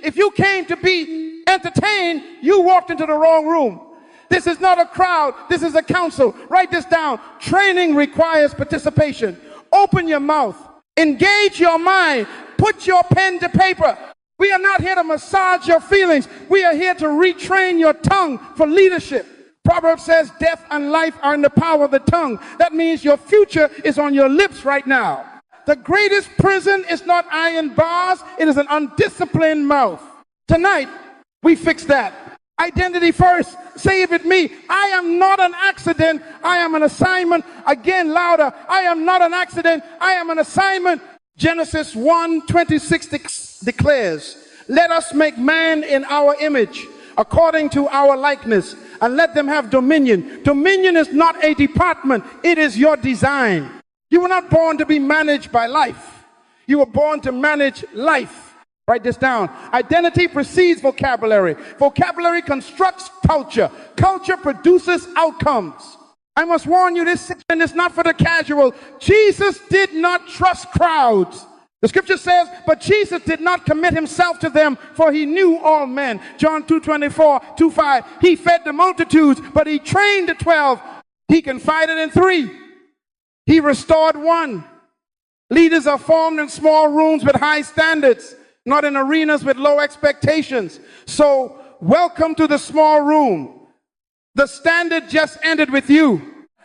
If you came to be entertained, you walked into the wrong room. This is not a crowd. This is a council. Write this down. Training requires participation. Open your mouth. Engage your mind. Put your pen to paper. We are not here to massage your feelings. We are here to retrain your tongue for leadership. Proverbs says death and life are in the power of the tongue. That means your future is on your lips right now. The greatest prison is not iron bars. It is an undisciplined mouth. Tonight, we fix that. Identity first. Say it with me. I am not an accident. I am an assignment. Again, louder. I am not an accident. I am an assignment. Genesis 1:26 declares, let us make man in our image, according to our likeness, and let them have dominion. Dominion is not a department. It is your design. You were not born to be managed by life. You were born to manage life. Write this down. Identity precedes vocabulary. Vocabulary constructs culture. Culture produces outcomes. I must warn you, this section is not for the casual. Jesus did not trust crowds. The scripture says, but Jesus did not commit himself to them, for he knew all men. John 2:24, 2:5. He fed the multitudes, but he trained the 12. He confided in 3. He restored 1. Leaders are formed in small rooms with high standards, not in arenas with low expectations. So, welcome to the small room. The standard just ended with you.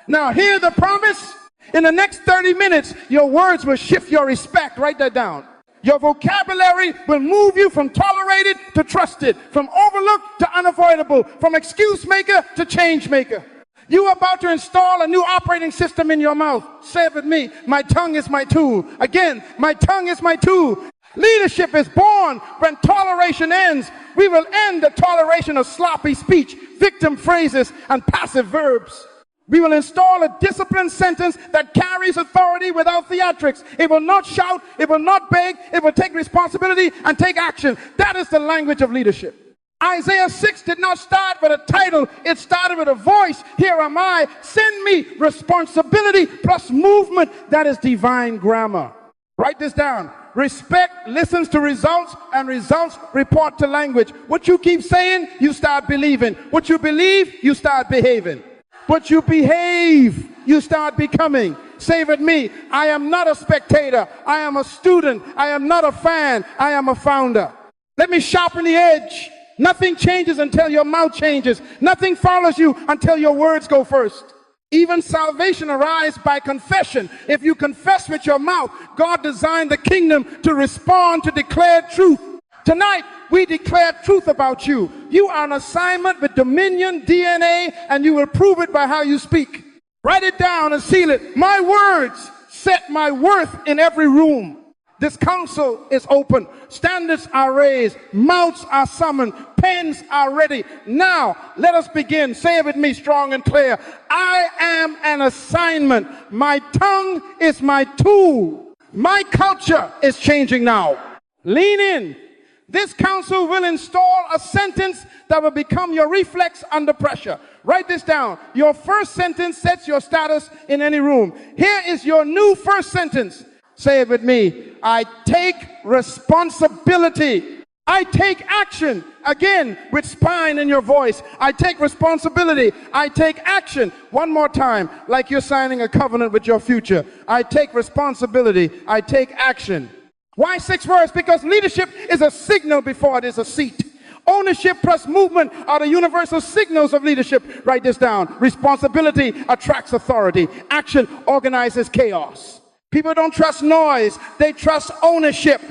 Now, hear the promise. In the next 30 minutes, your words will shift your respect. Write that down. Your vocabulary will move you from tolerated to trusted, from overlooked to unavoidable, from excuse maker to change maker. You are about to install a new operating system in your mouth. Say it with me. My tongue is my tool. Again, my tongue is my tool. Leadership is born when toleration ends. We will end the toleration of sloppy speech, victim phrases, and passive verbs. We will install a disciplined sentence that carries authority without theatrics. It will not shout, it will not beg, it will take responsibility and take action. That is the language of leadership. Isaiah 6 did not start with a title, it started with a voice. Here am I, send me. Responsibility plus movement, that is divine grammar. Write this down. Respect listens to results, and results report to language. What you keep saying, you start believing. What you believe, you start behaving. What you behave, you start becoming. Say with me, I am not a spectator. I am a student. I am not a fan. I am a founder. Let me sharpen the edge. Nothing changes until your mouth changes. Nothing follows you until your words go first. Even salvation arrives by confession. If you confess with your mouth, God designed the kingdom to respond to declared truth. Tonight, we declare truth about you. You are an assignment with dominion, DNA, and you will prove it by how you speak. Write it down and seal it. My words set my worth in every room. This council is open. Standards are raised. Mouths are summoned. Pens are ready. Now, let us begin. Say it with me strong and clear. I am an assignment. My tongue is my tool. My culture is changing now. Lean in. This council will install a sentence that will become your reflex under pressure. Write this down. Your first sentence sets your status in any room. Here is your new first sentence. Say it with me. I take responsibility. I take action. Again, with spine in your voice. I take responsibility. I take action. One more time, like you're signing a covenant with your future. I take responsibility. I take action. Why 6 words? Because leadership is a signal before it is a seat. Ownership plus movement are the universal signals of leadership. Write this down. Responsibility attracts authority. Action organizes chaos. People don't trust noise. They trust ownership.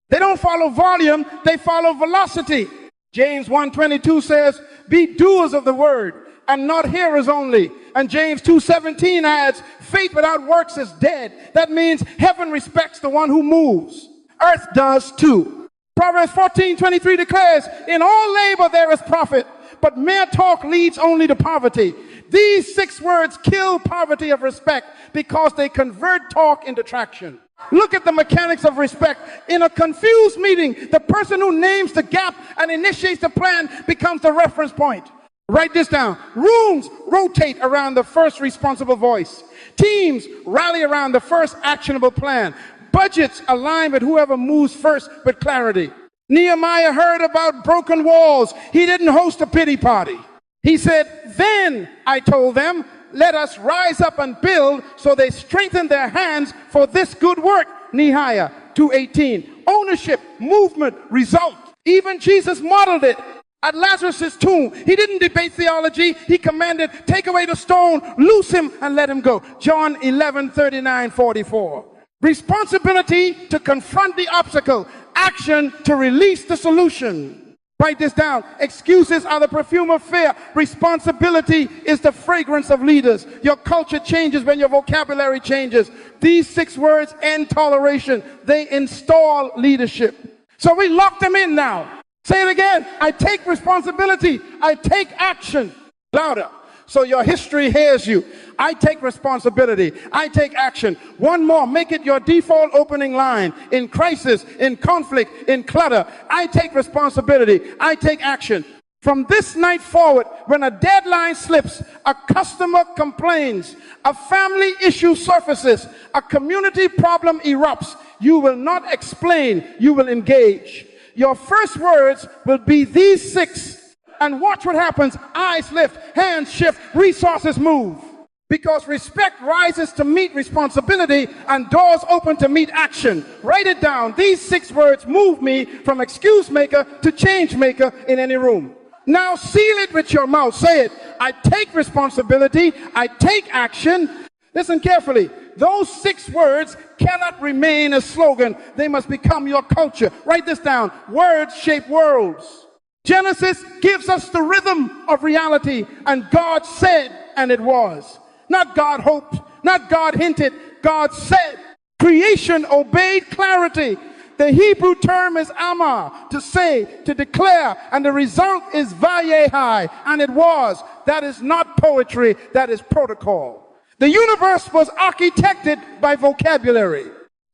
They don't follow volume. They follow velocity. James 1:22 says, be doers of the word and not hearers only. And James 2:17 adds, faith without works is dead. That means heaven respects the one who moves. Earth does too. Proverbs 14:23 declares, in all labor there is profit, but mere talk leads only to poverty. These 6 words kill poverty of respect because they convert talk into traction. Look at the mechanics of respect. In a confused meeting, the person who names the gap and initiates the plan becomes the reference point. Write this down. Rooms rotate around the first responsible voice. Teams rally around the first actionable plan. Budgets align with whoever moves first with clarity. Nehemiah heard about broken walls. He didn't host a pity party. He said, then I told them, let us rise up and build. So they strengthened their hands for this good work. Nehemiah 2:18. Ownership, movement, result. Even Jesus modeled it at Lazarus' tomb. He didn't debate theology. He commanded, take away the stone, loose him, and let him go. John 11:39-44. Responsibility to confront the obstacle. Action to release the solution. Write this down. Excuses are the perfume of fear. Responsibility is the fragrance of leaders. Your culture changes when your vocabulary changes. These 6 words end toleration. They install leadership. So we lock them in now. Say it again. I take responsibility. I take action. Louder. So your history hears you. I take responsibility. I take action. One more. Make it your default opening line. In crisis, in conflict, in clutter. I take responsibility. I take action. From this night forward, when a deadline slips, a customer complains, a family issue surfaces, a community problem erupts, you will not explain, you will engage. Your first words will be these 6. And watch what happens. Eyes lift, hands shift, resources move. Because respect rises to meet responsibility and doors open to meet action. Write it down. These 6 words move me from excuse maker to change maker in any room. Now seal it with your mouth. Say it. I take responsibility. I take action. Listen carefully. Those 6 words cannot remain a slogan. They must become your culture. Write this down. Words shape worlds. Genesis gives us the rhythm of reality, and God said, and it was. Not God hoped, not God hinted, God said. Creation obeyed clarity. The Hebrew term is amar, to say, to declare, and the result is vayehai, and it was. That is not poetry, that is protocol. The universe was architected by vocabulary.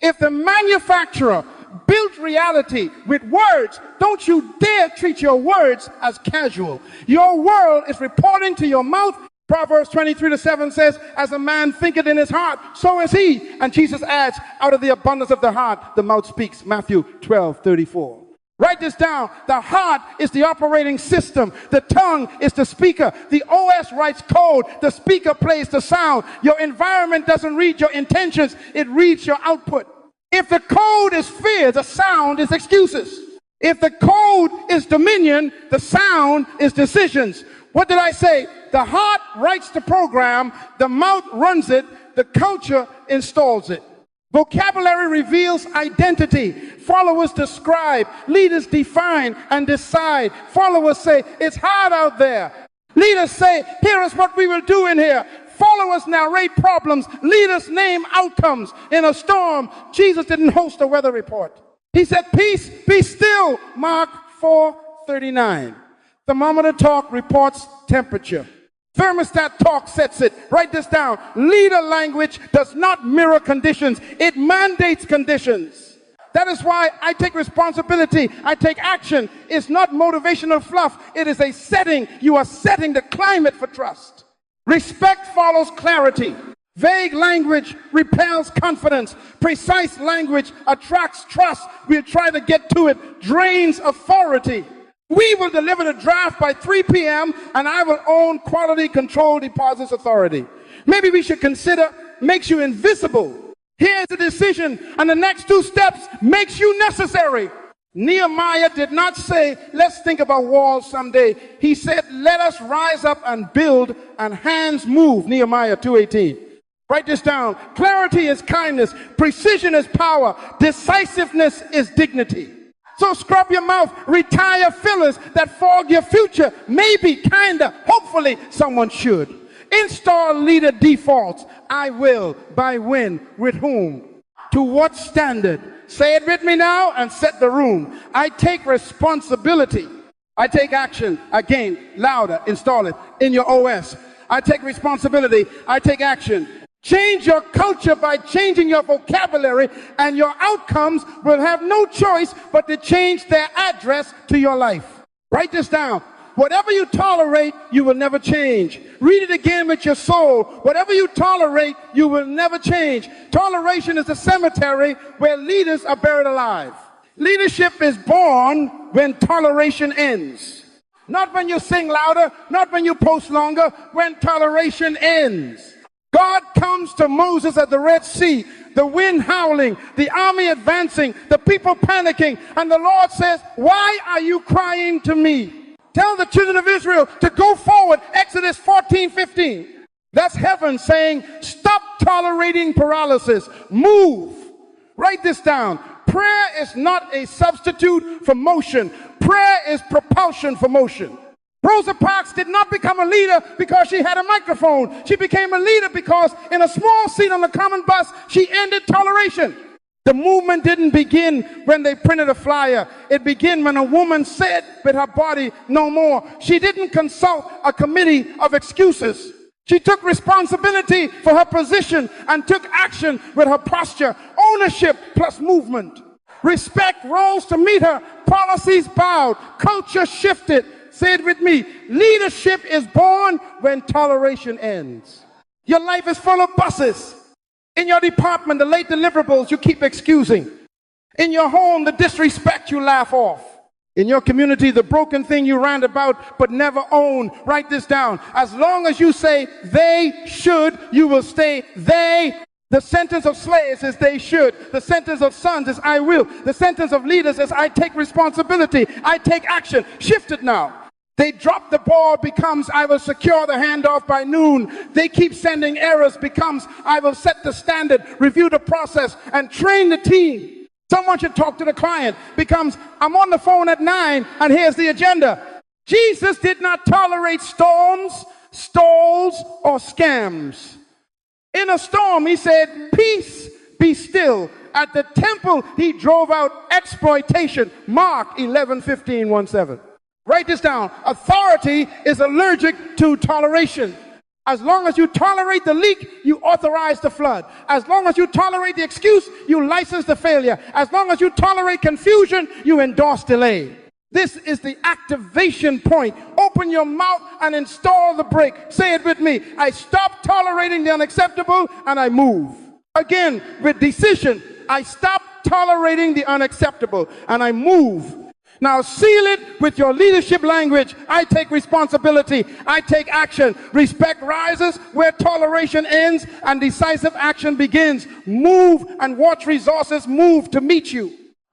If the manufacturer built reality with words, don't you dare treat your words as casual. Your world is reporting to your mouth. Proverbs 23:7 says, as a man thinketh in his heart, so is he. And Jesus adds, out of the abundance of the heart, the mouth speaks. Matthew 12:34. Write this down. The heart is the operating system. The tongue is the speaker. The OS writes code. The speaker plays the sound. Your environment doesn't read your intentions. It reads your output. If the code is fear, the sound is excuses. If the code is dominion, the sound is decisions. What did I say? The heart writes the program, the mouth runs it, the culture installs it. Vocabulary reveals identity. Followers describe, leaders define and decide. Followers say, it's hard out there. Leaders say, here is what we will do in here. Followers narrate problems. Leaders name outcomes. In a storm, Jesus didn't host a weather report. He said, peace, be still. Mark 4:39. Thermometer talk reports temperature. Thermostat talk sets it. Write this down. Leader language does not mirror conditions. It mandates conditions. That is why I take responsibility. I take action. It's not motivational fluff. It is a setting. You are setting the climate for trust. Respect follows clarity. Vague language repels confidence. Precise language attracts trust. We'll try to get to it. Drains authority. We will deliver the draft by 3 p.m. and I will own quality control deposits authority. Maybe we should consider makes you invisible. Here's the decision, and the next 2 steps makes you necessary. Nehemiah did not say, let's think about walls someday. He said, let us rise up and build and hands move. Nehemiah 2:18. Write this down. Clarity is kindness. Precision is power. Decisiveness is dignity. So scrub your mouth, retire fillers that fog your future. Maybe, kinda, hopefully someone should. Install leader defaults. I will, by when, with whom, to what standard. Say it with me now and set the room. I take responsibility. I take action. Again, louder, install it in your OS. I take responsibility. I take action. Change your culture by changing your vocabulary, and your outcomes will have no choice but to change their address to your life. Write this down. Whatever you tolerate, you will never change. Read it again with your soul. Whatever you tolerate, you will never change. Toleration is a cemetery where leaders are buried alive. Leadership is born when toleration ends. Not when you sing louder, not when you post longer, when toleration ends. God comes to Moses at the Red Sea, the wind howling, the army advancing, the people panicking, and the Lord says, why are you crying to me? Tell the children of Israel to go forward. Exodus 14:15. That's heaven saying, stop tolerating paralysis. Move. Write this down. Prayer is not a substitute for motion. Prayer is propulsion for motion. Rosa Parks did not become a leader because she had a microphone. She became a leader because in a small seat on the common bus, she ended toleration. The movement didn't begin when they printed a flyer. It began when a woman said with her body, no more. She didn't consult a committee of excuses. She took responsibility for her position and took action with her posture. Ownership plus movement. Respect rose to meet her. Policies bowed. Culture shifted. Say it with me. Leadership is born when toleration ends. Your life is full of buses. In your department, the late deliverables you keep excusing. In your home, the disrespect you laugh off. In your community, the broken thing you rant about but never own. Write this down. As long as you say they should, you will stay they. The sentence of slaves is they should. The sentence of sons is I will. The sentence of leaders is I take responsibility. I take action. Shift it now. They drop the ball becomes I will secure the handoff by noon. They keep sending errors becomes I will set the standard, review the process, and train the team. Someone should talk to the client becomes I'm on the phone at 9 and here's the agenda. Jesus did not tolerate storms, stalls, or scams. In a storm, he said, peace, be still. At the temple, he drove out exploitation. Mark 11:15-17. Write this down. Authority is allergic to toleration. As long as you tolerate the leak, you authorize the flood. As long as you tolerate the excuse, you license the failure. As long as you tolerate confusion, you endorse delay. This is the activation point. Open your mouth and install the brake. Say it with me. I stop tolerating the unacceptable and I move. Again, with decision, I stop tolerating the unacceptable and I move. Now seal it with your leadership language. I take responsibility. I take action. Respect rises where toleration ends and decisive action begins. Move and watch resources move to meet you.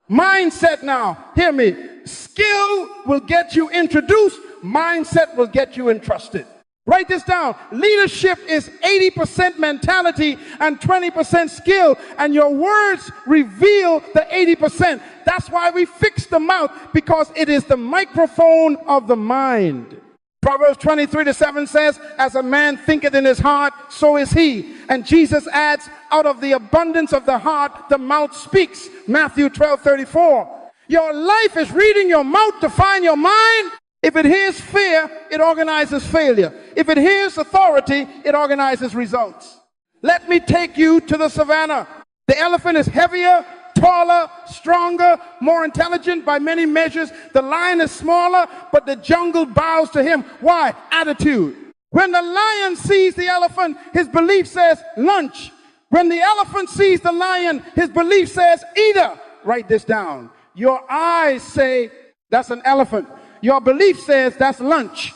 Mindset now. Hear me. Skill will get you introduced. Mindset will get you entrusted. Write this down. Leadership is 80% mentality and 20% skill, and your words reveal the 80%. That's why we fix the mouth, because it is the microphone of the mind. Proverbs 23:7 says, as a man thinketh in his heart, so is he. And Jesus adds, out of the abundance of the heart, the mouth speaks. Matthew 12:34. Your life is reading your mouth to find your mind. If it hears fear, it organizes failure. If it hears authority, it organizes results. Let me take you to the savannah. The elephant is heavier, taller, stronger, more intelligent by many measures. The lion is smaller, but the jungle bows to him. Why? Attitude. When the lion sees the elephant, his belief says lunch. When the elephant sees the lion, his belief says eater. Write this down. Your eyes say that's an elephant. Your belief says that's lunch.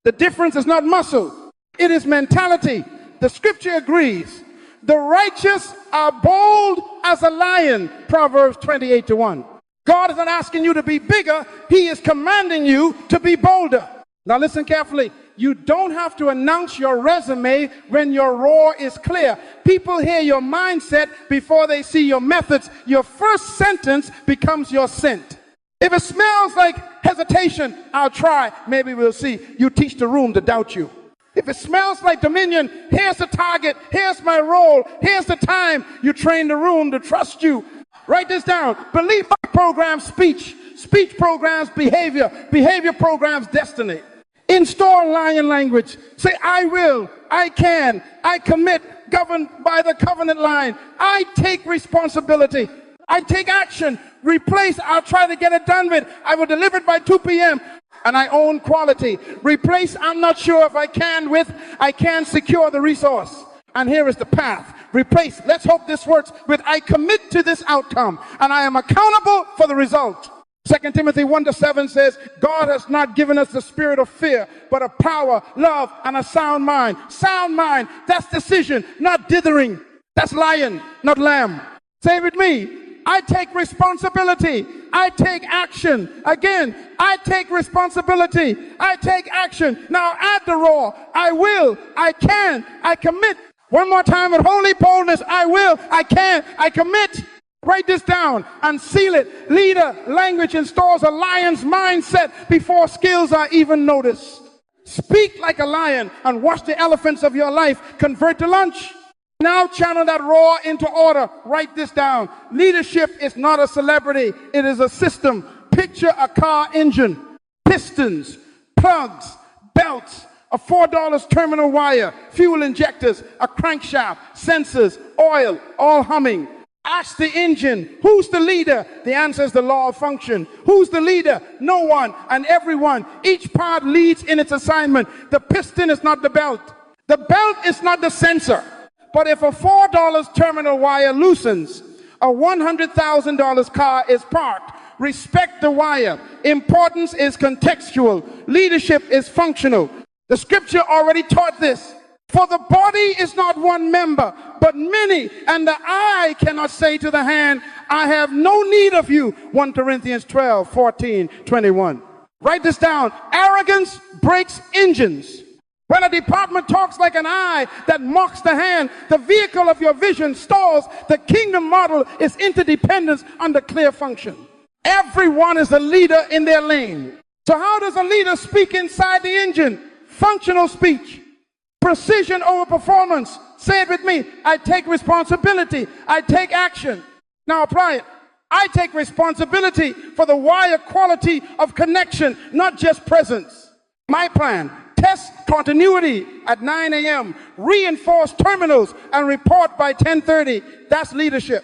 The difference is not muscle. It is mentality. The scripture agrees. The righteous are bold as a lion. Proverbs 28:1. God is not asking you to be bigger. He is commanding you to be bolder. Now listen carefully. You don't have to announce your resume when your roar is clear. People hear your mindset before they see your methods. Your first sentence becomes your scent. If it smells like hesitation, I'll try. Maybe we'll see. You teach the room to doubt you. If it smells like dominion, here's the target. Here's my role. Here's the time. You train the room to trust you. Write this down. Belief programs speech. Speech programs behavior. Behavior programs destiny. Install lion language. Say, I will, I can, I commit, governed by the covenant line. I take responsibility. I take action. Replace, I'll try to get it done with. I will deliver it by 2 p.m. And I own quality. Replace, I'm not sure if I can with, I can secure the resource. And here is the path. Replace, let's hope this works, with I commit to this outcome and I am accountable for the result. 2 Timothy 1:7 says, God has not given us the spirit of fear, but of power, love, and a sound mind. Sound mind, that's decision, not dithering. That's lion, not lamb. Say it with me. I take responsibility. I take action. Again, I take responsibility. I take action. Now add the raw. I will. I can. I commit. One more time with holy boldness. I will. I can. I commit. Write this down and seal it. Leader, language installs a lion's mindset before skills are even noticed. Speak like a lion and watch the elephants of your life convert to lunch. Now channel that raw into order. Write this down. Leadership is not a celebrity. It is a system. Picture a car engine, pistons, plugs, belts, a $4 terminal wire, fuel injectors, a crankshaft, sensors, oil, all humming. Ask the engine, who's the leader? The answer is the law of function. Who's the leader? No one and everyone. Each part leads in its assignment. The piston is not the belt. The belt is not the sensor. But if a $4 terminal wire loosens, a $100,000 car is parked. Respect the wire. Importance is contextual. Leadership is functional. The scripture already taught this. For the body is not one member, but many. And the eye cannot say to the hand, I have no need of you. 1 Corinthians 12:14-21. Write this down. Arrogance breaks engines. When a department talks like an eye that mocks the hand, the vehicle of your vision stalls. The kingdom model is interdependence under clear function. Everyone is a leader in their lane. So how does a leader speak inside the engine? Functional speech. Precision over performance. Say it with me. I take responsibility. I take action. Now apply it. I take responsibility for the wire quality of connection, not just presence. My plan. Test continuity at 9 a.m. Reinforce terminals and report by 10:30. That's leadership.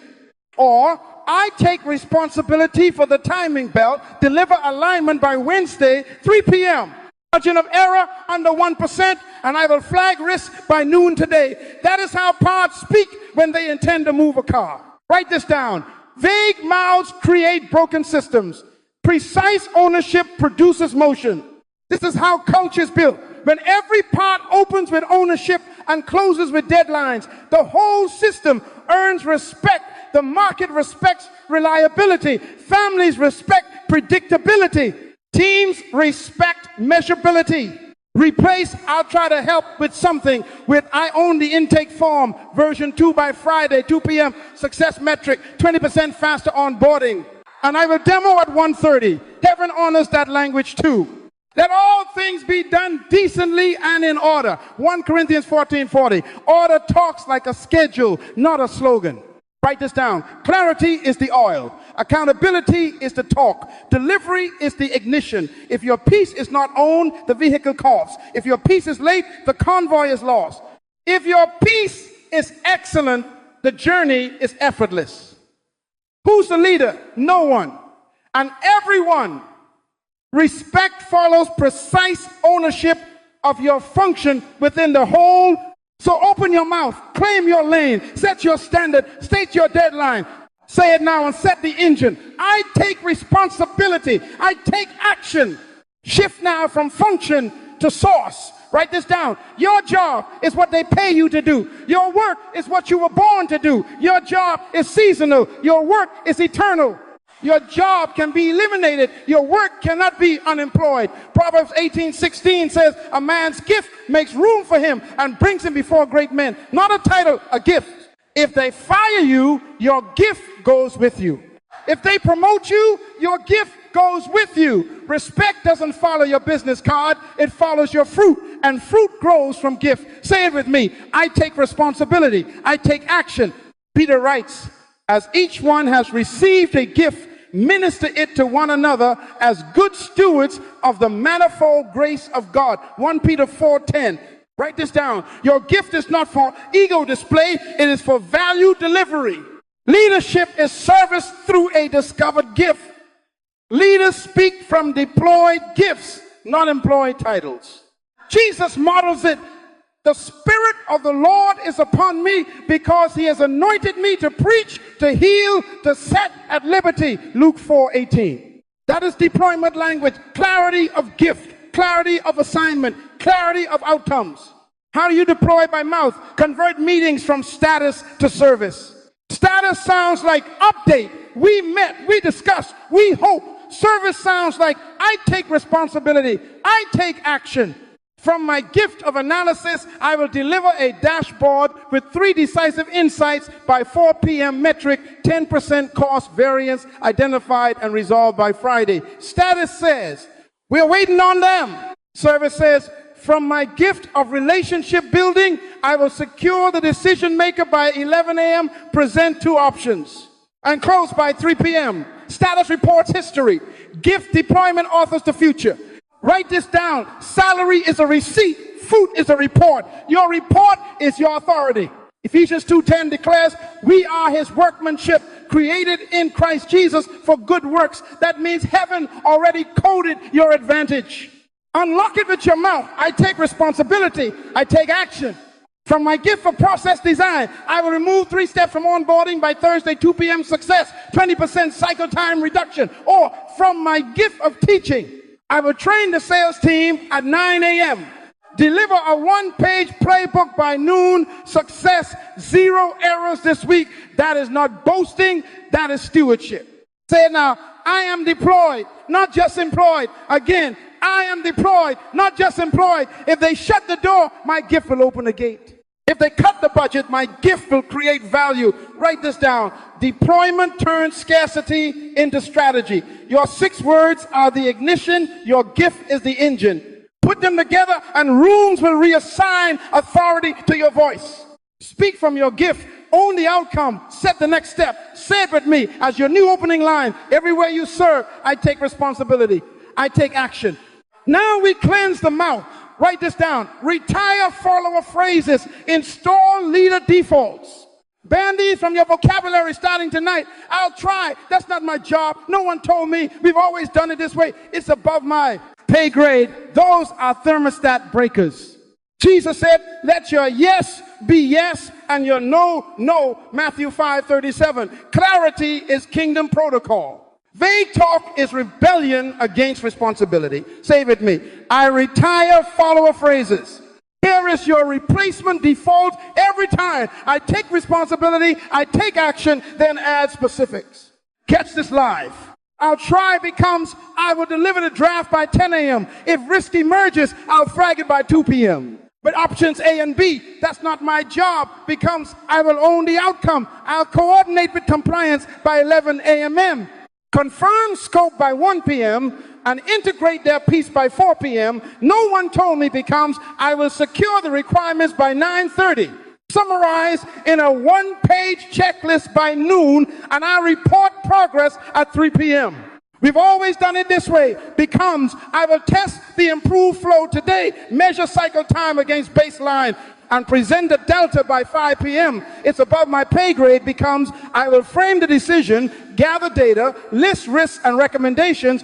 Or I take responsibility for the timing belt. Deliver alignment by Wednesday, 3 p.m. Margin of error under 1%, and I will flag risk by noon today. That is how parts speak when they intend to move a car. Write this down. Vague mouths create broken systems. Precise ownership produces motion. This is how culture is built. When every part opens with ownership and closes with deadlines, the whole system earns respect. The market respects reliability. Families respect predictability. Teams respect measurability. Replace I'll try to help with something with I own the intake form, version 2 by Friday, 2 p.m. Success metric, 20% faster onboarding. And I will demo at 1:30. Heaven honors that language too. Let all things be done decently and in order. 1 Corinthians 14:40. Order talks like a schedule, not a slogan. Write this down. Clarity is the oil. Accountability is the torque. Delivery is the ignition. If your piece is not owned, the vehicle coughs. If your piece is late, the convoy is lost. If your piece is excellent, the journey is effortless. Who's the leader? No one. And everyone. Respect follows precise ownership of your function within the whole. So open your mouth, claim your lane, set your standard, state your deadline. Say it now and set the engine. I take responsibility. I take action. Shift now from function to source. Write this down. Your job is what they pay you to do. Your work is what you were born to do. Your job is seasonal. Your work is eternal. Your job can be eliminated. Your work cannot be unemployed. Proverbs 18:16 says, a man's gift makes room for him and brings him before great men. Not a title, a gift. If they fire you, your gift goes with you. If they promote you, your gift goes with you. Respect doesn't follow your business card. It follows your fruit, and fruit grows from gift. Say it with me. I take responsibility. I take action. Peter writes, as each one has received a gift, minister it to one another as good stewards of the manifold grace of God. 1 Peter 4:10. Write this down. Your gift is not for ego display. It is for value delivery. Leadership is service through a discovered gift. Leaders speak from deployed gifts, not employed titles. Jesus models it The Spirit of the Lord is upon me because he has anointed me to preach, to heal, to set at liberty. Luke 4:18. That is deployment language. Clarity of gift, clarity of assignment, clarity of outcomes. How do you deploy by mouth? Convert meetings from status to service. Status sounds like update. We met, we discussed, we hope. Service sounds like I take responsibility, I take action. From my gift of analysis, I will deliver a dashboard with 3 decisive insights by 4 p.m. metric, 10% cost variance identified and resolved by Friday. Status says, we're waiting on them. Service says, from my gift of relationship building, I will secure the decision maker by 11 a.m., present 2 options, and close by 3 p.m. Status reports history. Gift deployment authors the future. Write this down. Salary is a receipt. Fruit is a report. Your report is your authority. Ephesians 2:10 declares, we are his workmanship, created in Christ Jesus for good works. That means heaven already coded your advantage. Unlock it with your mouth. I take responsibility. I take action. From my gift of process design, I will remove 3 steps from onboarding by Thursday, 2 p.m. success, 20% cycle time reduction. Or from my gift of teaching, I will train the sales team at 9 a.m. Deliver a 1-page playbook by noon. Success, 0 errors this week. That is not boasting. That is stewardship. Say it now. I am deployed, not just employed. Again, I am deployed, not just employed. If they shut the door, my gift will open the gate. If they cut the budget, my gift will create value. Write this down. Deployment turns scarcity into strategy. Your 6 words are the ignition. Your gift is the engine. Put them together and rooms will reassign authority to your voice. Speak from your gift. Own the outcome. Set the next step. Say it with me as your new opening line. Everywhere you serve, I take responsibility. I take action. Now we cleanse the mouth. Write this down. Retire follower phrases. Install leader defaults. Ban these from your vocabulary starting tonight. I'll try. That's not my job. No one told me. We've always done it this way. It's above my pay grade. Those are thermostat breakers. Jesus said, let your yes be yes and your no, no. Matthew 5:37. Clarity is kingdom protocol. Vague talk is rebellion against responsibility. Say it with me. I retire follower phrases. Here is your replacement default every time. I take responsibility, I take action, then add specifics. Catch this live. I'll try becomes, I will deliver the draft by 10 a.m. If risk emerges, I'll flag it by 2 p.m. But options A and B, that's not my job, becomes, I will own the outcome. I'll coordinate with compliance by 11 a.m. Confirm scope by 1 p.m. and integrate their piece by 4 p.m. No one told me becomes, I will secure the requirements by 9:30. Summarize in a 1-page checklist by noon, and I report progress at 3 p.m. We've always done it this way. Becomes, I will test the improved flow today, measure cycle time against baseline, and present the delta by 5 p.m. It's above my pay grade. Becomes, I will frame the decision, gather data, list risks and recommendations,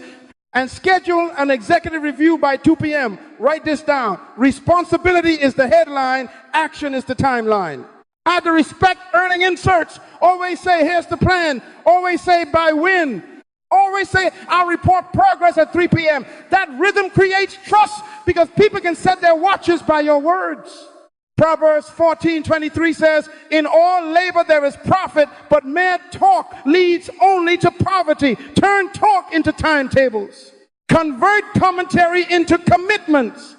and schedule an executive review by 2 p.m. Write this down. Responsibility is the headline, action is the timeline. I have to respect earning inserts. Always say, here's the plan. Always say, by when. Always say, I'll report progress at 3 p.m. That rhythm creates trust because people can set their watches by your words. Proverbs 14:23 says, in all labor there is profit, but mere talk leads only to poverty. Turn talk into timetables. Convert commentary into commitments.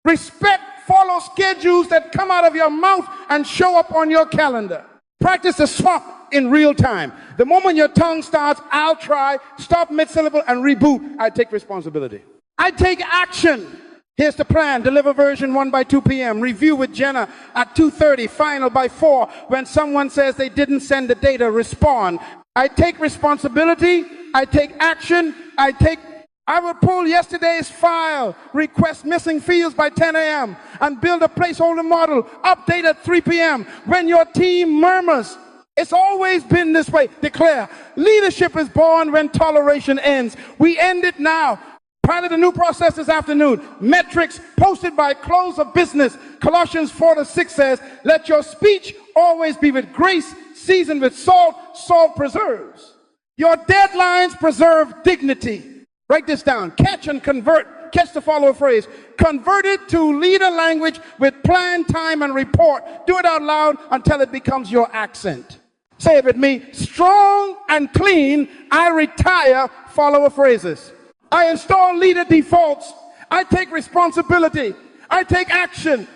Respect follow schedules that come out of your mouth and show up on your calendar. Practice the swap in real time. The moment your tongue starts, I'll try, stop mid-syllable and reboot. I take responsibility. I take action. Here's the plan. Deliver version 1 by 2 p.m. Review with Jenna at 2:30. Final by 4. When someone says they didn't send the data, respond. I take responsibility. I take action. I will pull yesterday's file, request missing fields by 10 a.m. and build a placeholder model. Update at 3 p.m. When your team murmurs, it's always been this way. Declare, leadership is born when toleration ends. We end it now. Pilot a new process this afternoon. Metrics posted by close of business. Colossians 4:6 says, let your speech always be with grace, seasoned with salt. Salt preserves. Your deadlines preserve dignity. Write this down. Catch and convert. Catch the following phrase. Convert it to leader language with plan, time, and report. Do it out loud until it becomes your accent. Say it with me. Strong and clean, I retire follower phrases. I install leader defaults. I take responsibility. I take action.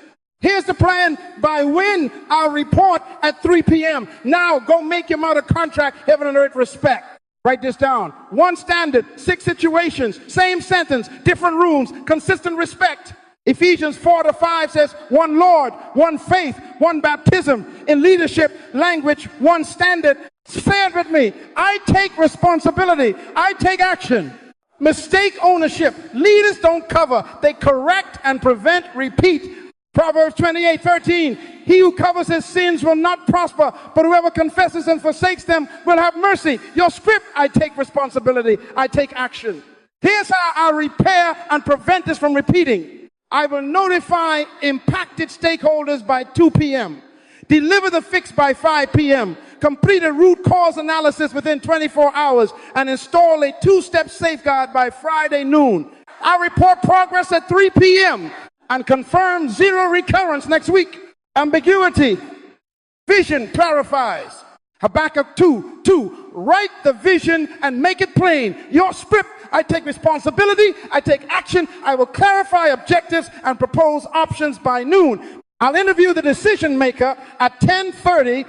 Here's the plan. By when? I'll report at 3 p.m. Now go make him out a contract, heaven and earth respect. Write this down. One standard, 6 situations, same sentence, different rooms, consistent respect. Ephesians 4:5 says, one Lord, one faith, one baptism. In leadership language, one standard. Say it with me. I take responsibility. I take action. Mistake ownership. Leaders don't cover. They correct and prevent repeat. Proverbs 28:13. He who covers his sins will not prosper, but whoever confesses and forsakes them will have mercy. Your script, I take responsibility. I take action. Here's how I repair and prevent this from repeating. I will notify impacted stakeholders by 2 p.m. Deliver the fix by 5 p.m. Complete a root cause analysis within 24 hours and install a 2-step safeguard by Friday noon. I report progress at 3 p.m. and confirm 0 recurrence next week. Ambiguity. Vision clarifies. Habakkuk 2:2. Write the vision and make it plain. Your script, I take responsibility, I take action, I will clarify objectives and propose options by noon. I'll interview the decision maker at 10:30.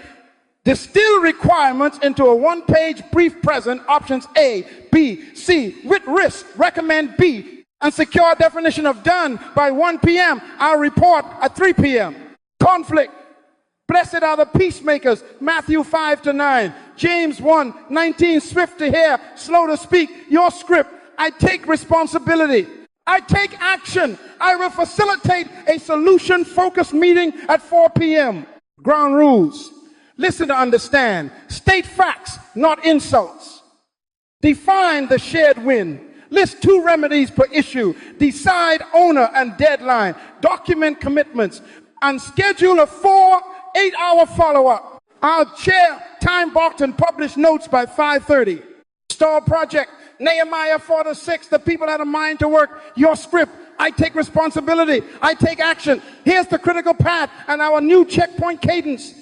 Distill requirements into a 1-page brief present, options A, B, C, with risk, recommend B, and secure definition of done by 1 p.m. I'll report at 3 p.m. Conflict. Blessed are the peacemakers, Matthew 5-9, James 1:19, swift to hear, slow to speak. Your script, I take responsibility. I take action. I will facilitate a solution-focused meeting at 4 p.m. Ground rules. Listen to understand. State facts, not insults. Define the shared win. List 2 remedies per issue. Decide owner and deadline. Document commitments. And schedule a 4 8-hour follow-up. I'll share time boxed and publish notes by 5:30. Stall project. Nehemiah 4:6. The people had a mind to work. Your script. I take responsibility. I take action. Here's the critical path and our new checkpoint cadence.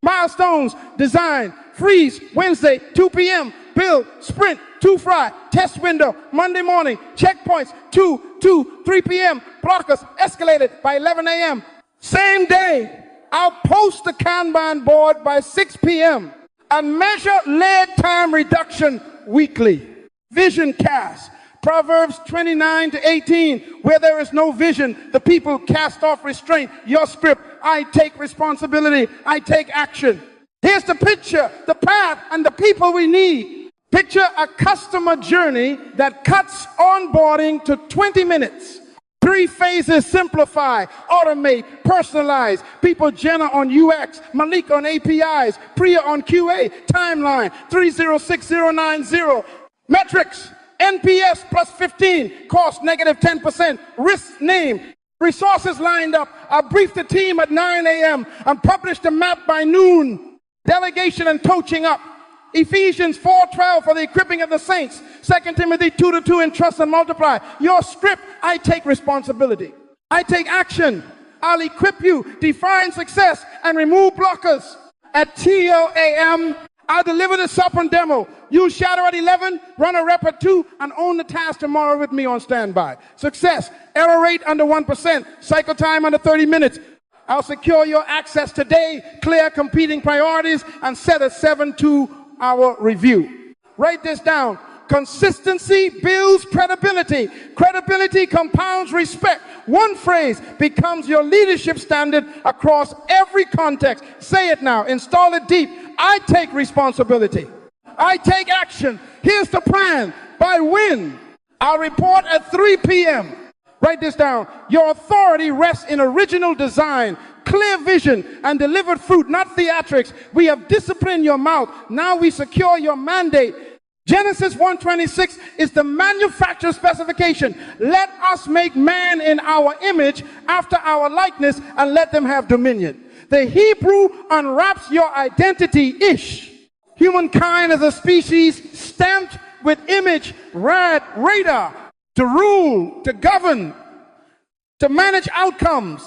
Milestones, design, freeze, Wednesday, 2 p.m., build, sprint, 2 fry, test window, Monday morning, checkpoints, 3 p.m., blockers, escalated by 11 a.m. Same day, I'll post the Kanban board by 6 p.m. and measure lead time reduction weekly. Vision cast. Proverbs 29-18, where there is no vision, the people cast off restraint. Your script, I take responsibility, I take action. Here's the picture, the path, and the people we need. Picture a customer journey that cuts onboarding to 20 minutes. 3 phases: simplify, automate, personalize. People Jenna on UX, Malik on APIs, Priya on QA, timeline 306090. Metrics. NPS plus 15, cost negative 10%, risk name, resources lined up. I briefed the team at 9 a.m. and published the map by noon. Delegation and coaching up. Ephesians 4:12 for the equipping of the saints. 2 Timothy 2:2 in trust and multiply. Your script, I take responsibility. I take action. I'll equip you, define success, and remove blockers. At TLAM, I'll deliver the Sopran demo. Use Shadow at 11, run a rep at 2, and own the task tomorrow with me on standby. Success, error rate under 1%, cycle time under 30 minutes. I'll secure your access today, clear competing priorities, and set a 7-2-hour review. Write this down. Consistency builds credibility. Credibility compounds respect. One phrase becomes your leadership standard across every context. Say it now. Install it deep. I take responsibility. I take action. Here's the plan. By when? I'll report at 3 p.m. Write this down. Your authority rests in original design, clear vision, and delivered fruit, not theatrics. We have disciplined your mouth. Now we secure your mandate. Genesis 1:26 is the manufacturer specification. Let us make man in our image, after our likeness, and let them have dominion. The Hebrew unwraps your identity-ish. Humankind as a species stamped with image, radar, to rule, to govern, to manage outcomes.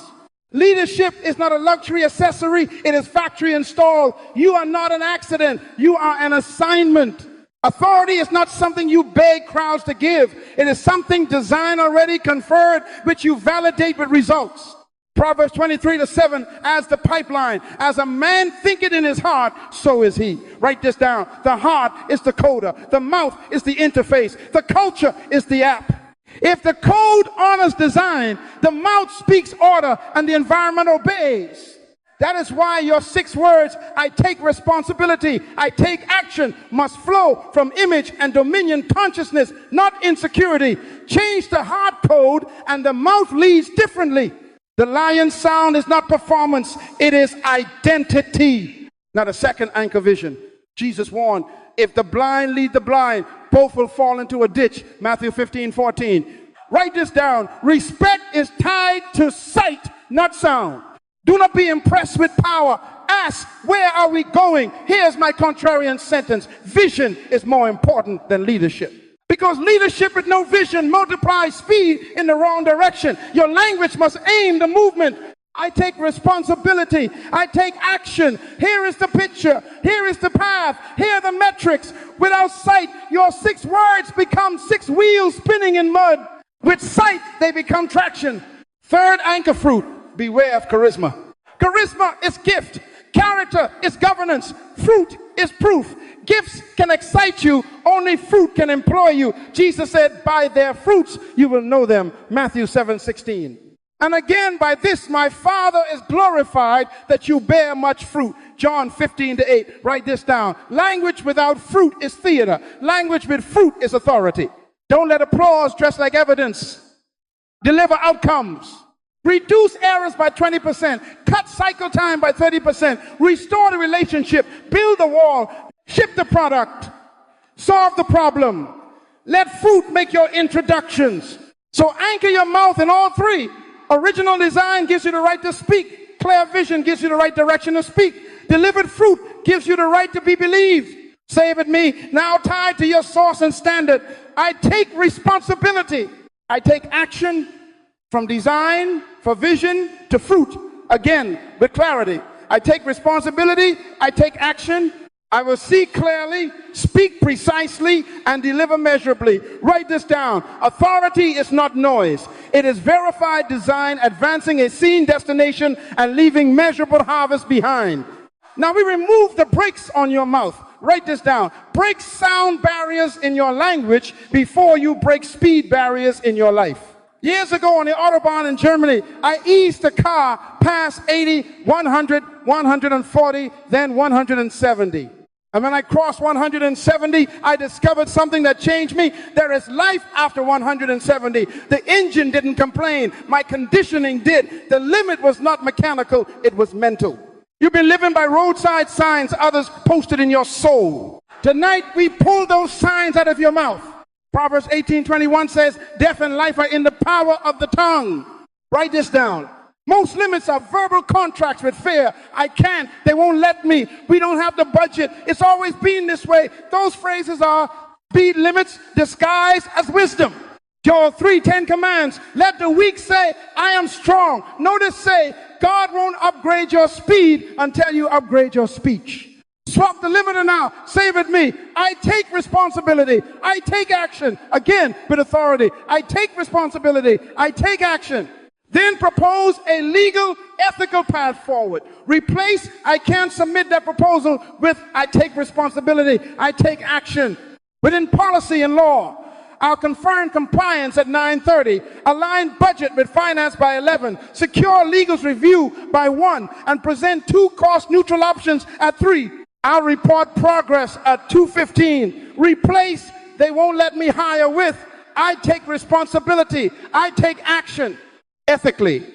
Leadership is not a luxury accessory, it is factory installed. You are not an accident, you are an assignment. Authority is not something you beg crowds to give. It is something designed already, conferred, which you validate with results. Proverbs 23:7 as the pipeline. As a man thinketh in his heart, so is he. Write this down. The heart is the coder. The mouth is the interface. The culture is the app. If the code honors design, the mouth speaks order and the environment obeys. That is why your 6 words, I take responsibility, I take action, must flow from image and dominion consciousness, not insecurity. Change the heart code and the mouth leads differently. The lion sound is not performance, it is identity. Now the second anchor vision. Jesus warned, if the blind lead the blind, both will fall into a ditch. Matthew 15:14. Write this down. Respect is tied to sight, not sound. Do not be impressed with power. Ask, where are we going? Here's my contrarian sentence. Vision is more important than leadership. Because leadership with no vision multiplies speed in the wrong direction. Your language must aim the movement. I take responsibility. I take action. Here is the picture. Here is the path. Here are the metrics. Without sight, your 6 words become 6 wheels spinning in mud. With sight, they become traction. Third anchor fruit, beware of charisma. Charisma is gift. Character is governance. Fruit is proof. Gifts can excite you. Only fruit can employ you. Jesus said, by their fruits you will know them. Matthew 7:16. And again, by this my Father is glorified, that you bear much fruit. John 15:8. Write this down. Language without fruit is theater. Language with fruit is authority. Don't let applause dress like evidence. Deliver outcomes. Reduce errors by 20%. Cut cycle time by 30%. Restore the relationship. Build the wall. Ship the product. Solve the problem. Let fruit make your introductions. So anchor your mouth in all 3. Original design gives you the right to speak. Clear vision gives you the right direction to speak. Delivered fruit gives you the right to be believed. Say it with me. Now tied to your source and standard. I take responsibility. I take action from design, for vision, to fruit. Again, with clarity. I take responsibility. I take action. I will see clearly, speak precisely, and deliver measurably. Write this down. Authority is not noise. It is verified design, advancing a seen destination and leaving measurable harvest behind. Now we remove the brakes on your mouth. Write this down. Break sound barriers in your language before you break speed barriers in your life. Years ago on the Autobahn in Germany, I eased the car past 80, 100, 140, then 170. And when I crossed 170, I discovered something that changed me. There is life after 170. The engine didn't complain. My conditioning did. The limit was not mechanical, it was mental. You've been living by roadside signs others posted in your soul. Tonight, we pull those signs out of your mouth. Proverbs 18:21 says, death and life are in the power of the tongue. Write this down. Most limits are verbal contracts with fear. I can't. They won't let me. We don't have the budget. It's always been this way. Those phrases are speed limits disguised as wisdom. Your 3 10 commands. Let the weak say, I am strong. Notice say, God won't upgrade your speed until you upgrade your speech. Swap the limiter now. Say it with me. I take responsibility. I take action. Again, with authority. I take responsibility. I take action. Then propose a legal, ethical path forward. Replace, I can't submit that proposal with, I take responsibility, I take action. Within policy and law, I'll confirm compliance at 9:30, align budget with finance by 11, secure legal's review by 1, and present 2 cost-neutral options at 3. I'll report progress at 2:15. Replace, they won't let me hire with, I take responsibility, I take action. Ethically,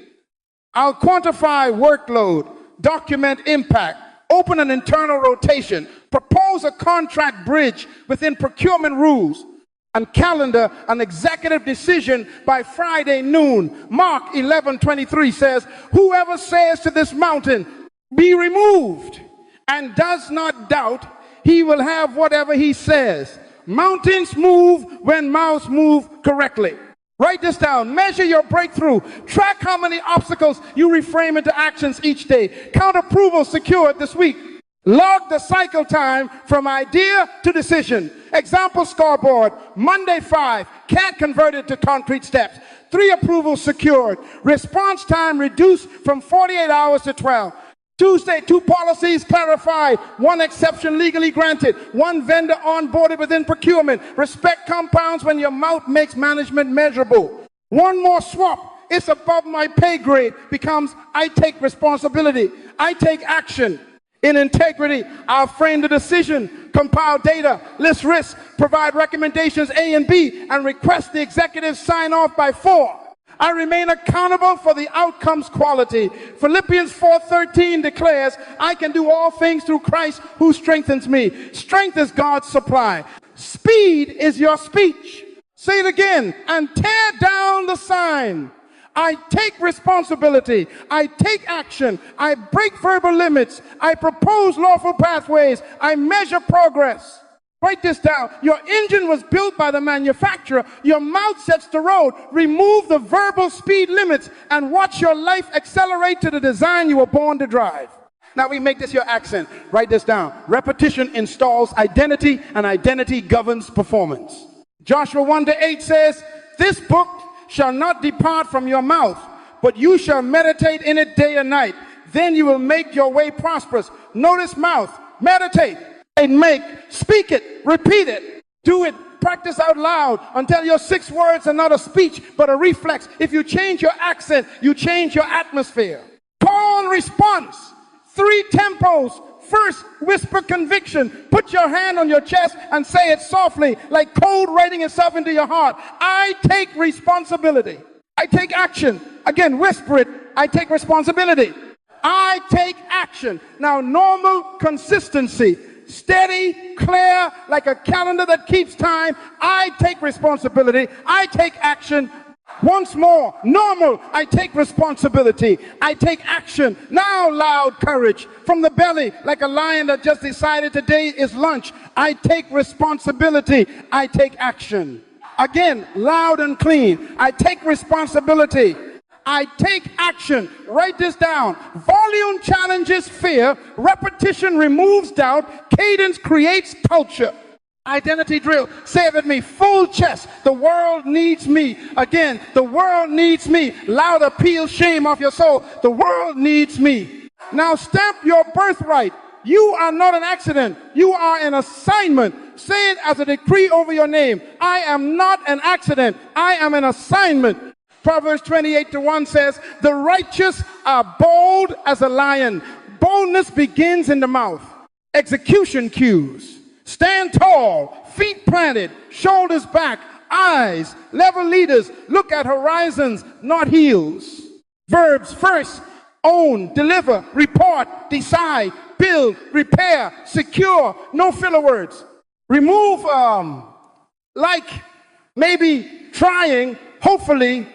I'll quantify workload, document impact, open an internal rotation, propose Propose a contract bridge within procurement rules and calendar an executive decision by Friday noon. Mark 11:23 says, whoever says to this mountain, be removed, and does not doubt, he will have whatever he says. Mountains move when mouths move correctly. Write this down. Measure your breakthrough. Track how many obstacles you reframe into actions each day. Count approval secured this week. Log the cycle time from idea to decision. Example scoreboard. Monday 5, can't convert it to concrete steps. 3 approvals secured. Response time reduced from 48 hours to 12. Tuesday, 2 policies clarified. 1 exception legally granted. 1 vendor onboarded within procurement. Respect compounds when your mouth makes management measurable. 1 more swap. It's above my pay grade becomes I take responsibility. I take action. In integrity, I'll frame the decision, compile data, list risks, provide recommendations A and B, and request the executive sign off by 4. I remain accountable for the outcome's quality. Philippians 4:13 declares, I can do all things through Christ who strengthens me. Strength is God's supply. Speed is your speech. Say it again. And tear down the sign. I take responsibility. I take action. I break verbal limits. I propose lawful pathways. I measure progress. Write this down. Your engine was built by the manufacturer. Your mouth sets the road. Remove the verbal speed limits and watch your life accelerate to the design you were born to drive. Now we make this your accent. Write this down. Repetition installs identity, and identity governs performance. Joshua 1:8 says, this book shall not depart from your mouth, but you shall meditate in it day and night. Then you will make your way prosperous. Notice mouth. Meditate and make. Speak it. Repeat it. Do it. Practice out loud until your 6 words are not a speech, but a reflex. If you change your accent, you change your atmosphere. Call and response. 3 tempos. First, whisper conviction. Put your hand on your chest and say it softly, like code writing itself into your heart. I take responsibility. I take action. Again, whisper it. I take responsibility. I take action. Now, normal consistency. Steady, clear, like a calendar that keeps time. I take responsibility. I take action. Once more, normal, I take responsibility. I take action. Now loud courage. From the belly, like a lion that just decided today is lunch. I take responsibility. I take action. Again, loud and clean. I take responsibility. I take action. Write this down. Volume challenges fear. Repetition removes doubt. Cadence creates culture. Identity drill. Say it with me. Full chest. The world needs me. Again, the world needs me. Loud appeal, shame off your soul. The world needs me. Now stamp your birthright. You are not an accident. You are an assignment. Say it as a decree over your name. I am not an accident. I am an assignment. Proverbs 28:1 says, the righteous are bold as a lion. Boldness begins in the mouth. Execution cues. Stand tall, feet planted, shoulders back, eyes, level leaders, look at horizons, not heels. Verbs: first, own, deliver, report, decide, build, repair, secure, no filler words. Remove like, maybe, trying, hopefully.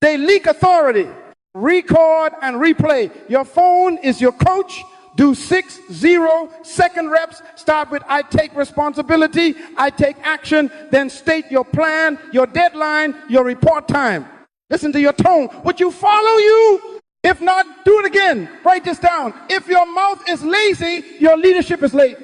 They leak authority. Record and replay. Your phone is your coach. Do 6 0-second reps. Start with I take responsibility, I take action, then state your plan, your deadline, your report time. Listen to your tone. Would you follow you? If not, do it again. Write this down. If your mouth is lazy, your leadership is late.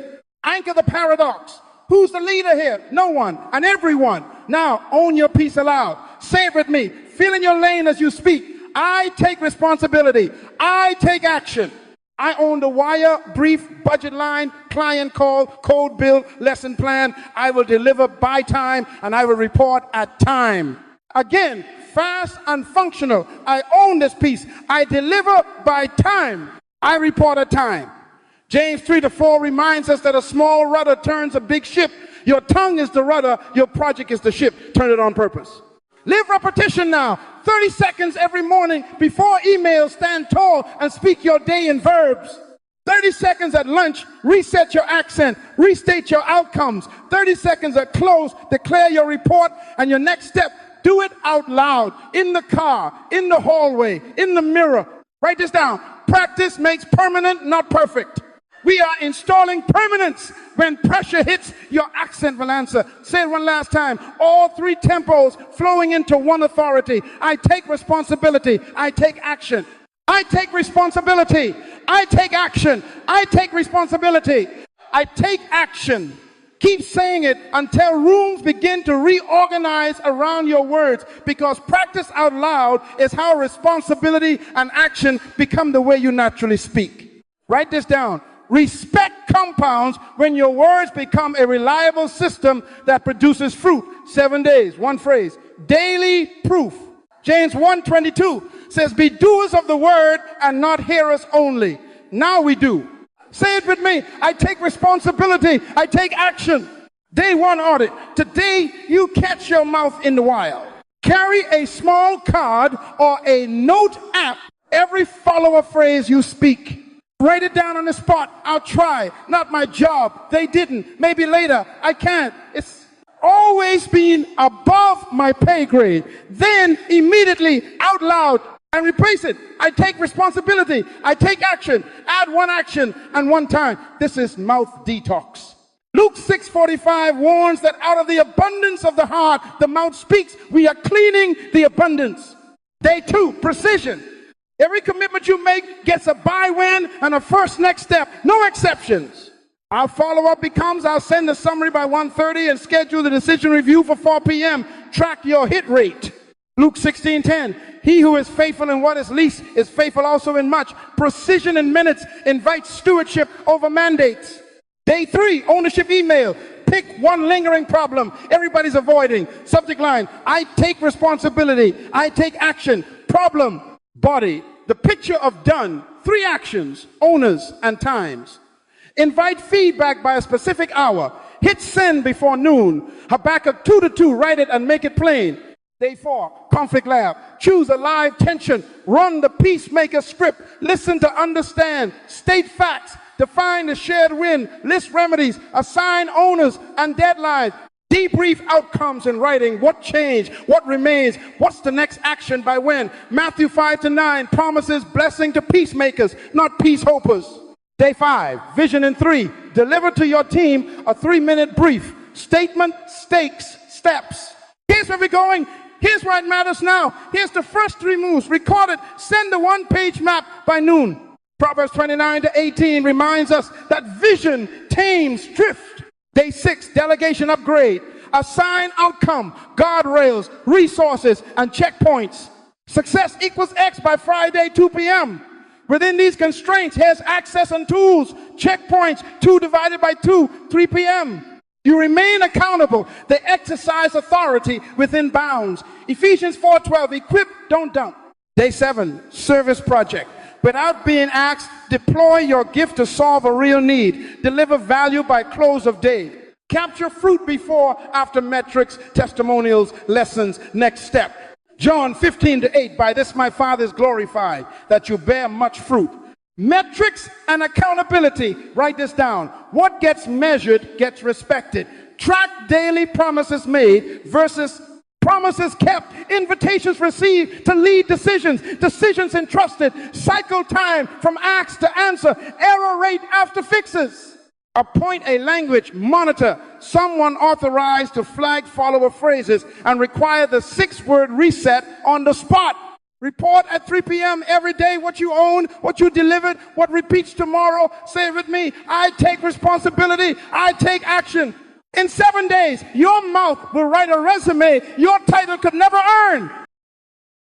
Anchor the paradox. Who's the leader here? No one and everyone. Now own your piece aloud. Say it with me. Feel in your lane as you speak. I take responsibility. I take action. I own the wire, brief, budget line, client call, code bill, lesson plan. I will deliver by time and I will report at time. Again, fast and functional. I own this piece. I deliver by time. I report at time. James 3-4 reminds us that a small rudder turns a big ship. Your tongue is the rudder. Your project is the ship. Turn it on purpose. Live repetition now. 30 seconds every morning before email. Stand tall and speak your day in verbs. 30 seconds at lunch, reset your accent, restate your outcomes. 30 seconds at close, declare your report and your next step. Do it out loud, in the car, in the hallway, in the mirror. Write this down. Practice makes permanent, not perfect. We are installing permanence. When pressure hits, your accent will answer. Say it one last time. All three tempos flowing into one authority. I take responsibility. I take action. I take responsibility. I take action. I take responsibility. I take action. Keep saying it until rooms begin to reorganize around your words, because practice out loud is how responsibility and action become the way you naturally speak. Write this down. Respect compounds when your words become a reliable system that produces fruit. 7 days, one phrase. Daily proof. James 1:22 says, be doers of the word and not hearers only. Now we do. Say it with me. I take responsibility. I take action. Day one audit. Today, you catch your mouth in the wild. Carry a small card or a note app every follow-up phrase you speak. Write it down on the spot. I'll try. Not my job. They didn't. Maybe later. I can't. It's always been above my pay grade. Then immediately out loud and replace it. I take responsibility. I take action. Add one action and one time. This is mouth detox. Luke 6:45 warns that out of the abundance of the heart, the mouth speaks. We are cleaning the abundance. Day 2, precision. Every commitment you make gets a buy-win and a first next step. No exceptions. Our follow-up becomes, I'll send the summary by 1:30 and schedule the decision review for 4 p.m. Track your hit rate. Luke 16:10. He who is faithful in what is least is faithful also in much. Precision in minutes invites stewardship over mandates. Day 3, ownership email. Pick one lingering problem everybody's avoiding. Subject line, I take responsibility. I take action. Problem, body. The picture of done. 3 actions, owners and times. Invite feedback by a specific hour. Hit send before noon. Habakkuk 2:2, write it and make it plain. Day 4, conflict lab. Choose a live tension. Run the peacemaker script. Listen to understand. State facts. Define the shared win. List remedies. Assign owners and deadlines. Debrief outcomes in writing. What changed? What remains? What's the next action by when? Matthew 5-9 promises blessing to peacemakers, not peace hopers. Day 5, vision in 3. Deliver to your team a 3-minute brief. Statement, stakes, steps. Here's where we're going. Here's why it matters now. Here's the first 3 moves. Record it. Send the 1-page map by noon. Proverbs 29-18 reminds us that vision tames drift. Day 6, delegation upgrade. Assign outcome, guardrails, resources, and checkpoints. Success equals X by Friday, 2 p.m. Within these constraints, here's access and tools. Checkpoints, 2 divided by 2, 3 p.m. You remain accountable. They exercise authority within bounds. Ephesians 4:12, equip, don't dump. Day 7, service project. Without being asked, deploy your gift to solve a real need. Deliver value by close of day. Capture fruit before, after metrics, testimonials, lessons, next step. John 15:8, by this my Father is glorified, that you bear much fruit. Metrics and accountability. Write this down. What gets measured gets respected. Track daily promises made versus promises kept, invitations received to lead decisions, decisions entrusted, cycle time from acts to answer, error rate after fixes. Appoint a language monitor, someone authorized to flag follower phrases and require the 6-word reset on the spot. Report at 3 p.m. every day what you own, what you delivered, what repeats tomorrow. Say it with me. I take responsibility. I take action. In 7 days, your mouth will write a resume your title could never earn.